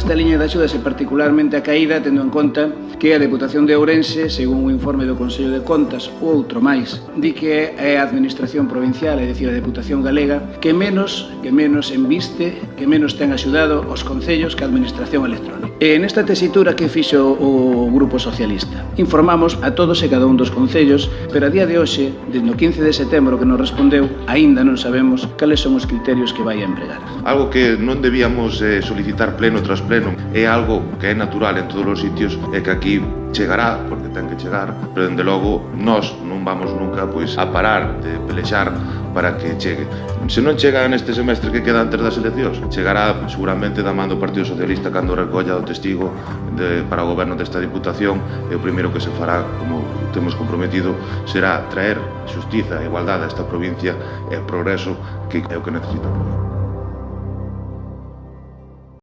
Esta liña de axudas é particularmente acaída tendo en conta que a Deputación de Ourense, según o informe do Consello de Contas, ou outro máis, di que é a Administración Provincial, é dicir, a Deputación Galega, que menos enviste, que menos ten axudado os concellos que a Administración Electrónica. E nesta tesitura que fixo o Grupo Socialista, informamos a todos e cada un dos concellos, pero a día de hoxe, desde o 15 de setembro que nos respondeu, aínda non sabemos cales son os criterios que vai a empregar. Algo que non debíamos solicitar pleno tras pleno, é algo que é natural en todos os sitios e que aquí chegará, porque ten que chegar, pero dende logo nós non vamos nunca a parar de pelexar para que chegue. Se non chega neste semestre que queda antes das eleccións, chegará seguramente da man do Partido Socialista cando recolla o testigo para o goberno desta Diputación, e o primeiro que se fará, como temos comprometido, será traer xustiza e igualdade a esta provincia e progreso, que é o que necesitamos.